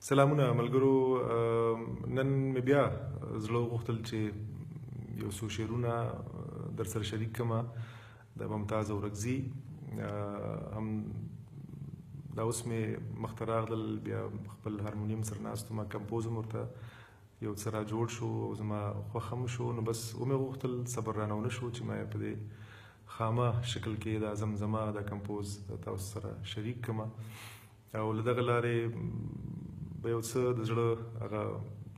سلامونه ملګرو. نن مې بیا زړه وغوښتل چې یو څو شعرونه در سره شریک کړم د ممتاز اورکزي. هم دا اوس مې مخته راغلل، بیا خپل هارمونیم سره ناست وم، کمپوز هم ورته یو څه را جوړ شو او زما خوښ هم شو. نو بس ومې غوښتل، صبر رانه ونه شو چې ما یې په دې خامه شکل کې دا زمزمه دا کمپوز تاسو سره شریک کړم او له دغه لارې به یو څه د زړه هغه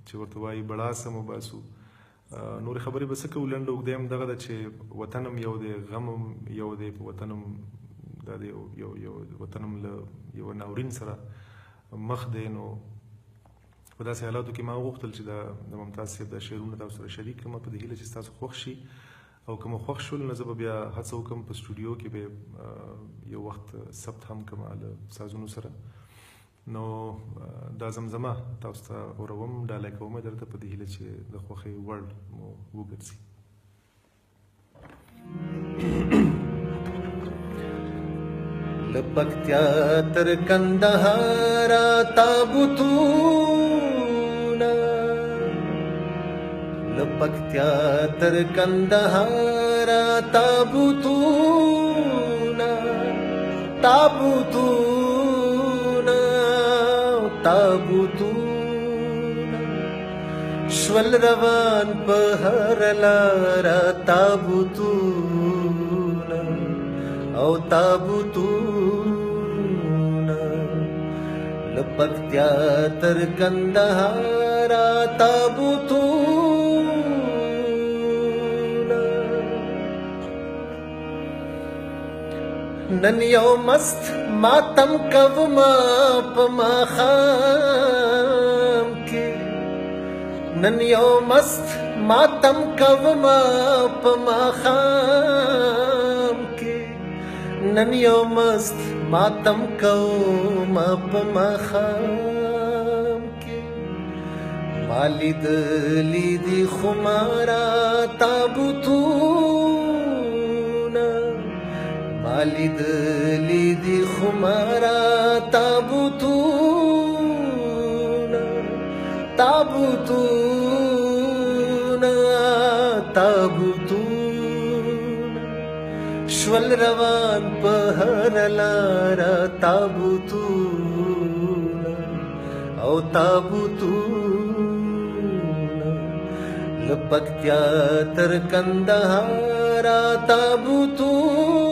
چې ورته وایي بړاسه مو باسو. نورې خبرې به څه کوو، لنډه اوږده هم دغه ده چې وطن هم یو دی، غم هم یو دی، په وطن هم دا دی یو وطن هم له یو ناورین سره مخ دی. نو په داسې حالاتو کې ما وغوښتل چې د ممتاز صاحب دا شعرونه تاسو سره شریک کړم په دې هیله چې ستاسو خوښ شي، او که مو خوښ شول نو زه به بیا هڅه وکړم په سټوډیو کې به یو وخت ثبت هم کړم له سازونو سره. نو دا زمزمه تاسو ته اوروم، ډالۍ کوم درته په دې هیله چې د خوښۍ وړ مو وګرځي. له پکتیا تر کندهار تابوتونه، له پکتیا تر کندهار تابوتونه، تابوتونه تابوتونه شول روان په هر لار تابوتونه او تابوتونه، له پکتیا تر کندهار تابوتونه. نن یو مست ماتم کوما په ماښام کې، نن یو مست ماتم کوما په ماښام کې، نن یو مست ماتم کوما په ماښام کې. ما لیدلي دي خماره تابوتونه، ما لیدلي دي خماره تابوتونه، تابوتونه تابوتونه شول روان په هر لار تابوتونه او تابوتونه، له پکتیا تر کندهار تابوتونه.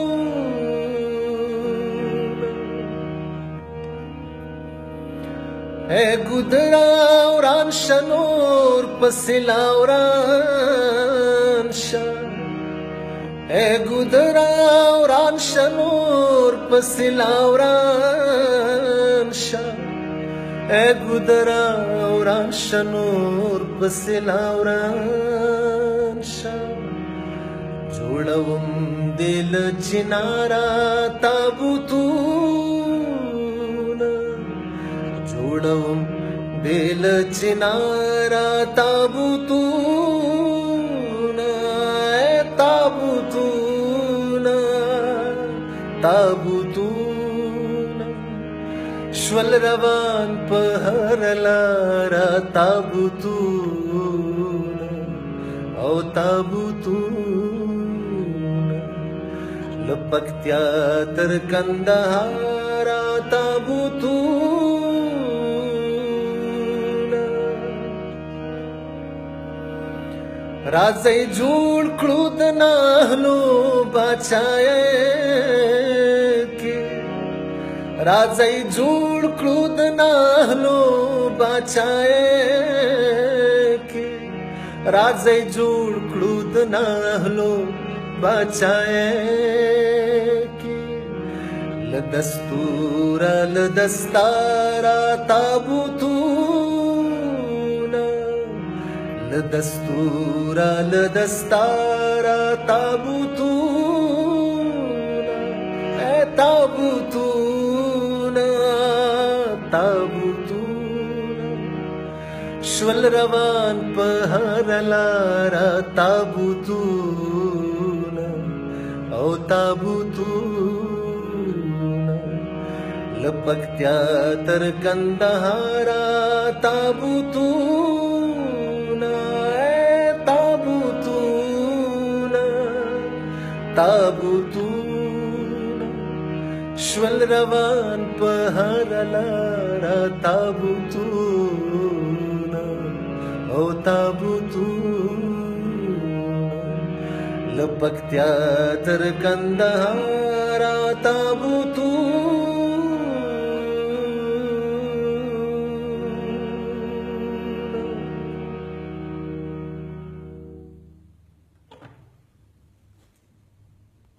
اے ګودړه وران شنور پسې لاوران شه، اے ګودړه وران شنور پسې لاوران شه، اے ګودړه وران شنور پسې لاوران شه. جوړوم دل چنارا تابوتونه، جوړوم دل چنارا تابوتونه، تابوتونه تابوتونه شول روان په هر لار تابوتونه او تابوتونه، له پکتیا تر کندهار تابوتونه. راځئ جوړ کړو د نهلو بچایې کې، راځئ جوړ کړو د نهلو بچایې کې، راځئ جوړ کړو د نهلو بچایې کې. له دستوره له دستاره تابوتونه، له دستوره له دستاره تابوتونه، تابوتونه تابوتونه شول روان په هر لار تابوتونه او تابوتونه، लपकत्या तर कंदहारा ताबुतूना श्वल रवान पहरलारा ताबुतूना ओ ताबुतूना लपकत्या तर कंदहारा ताबुतूना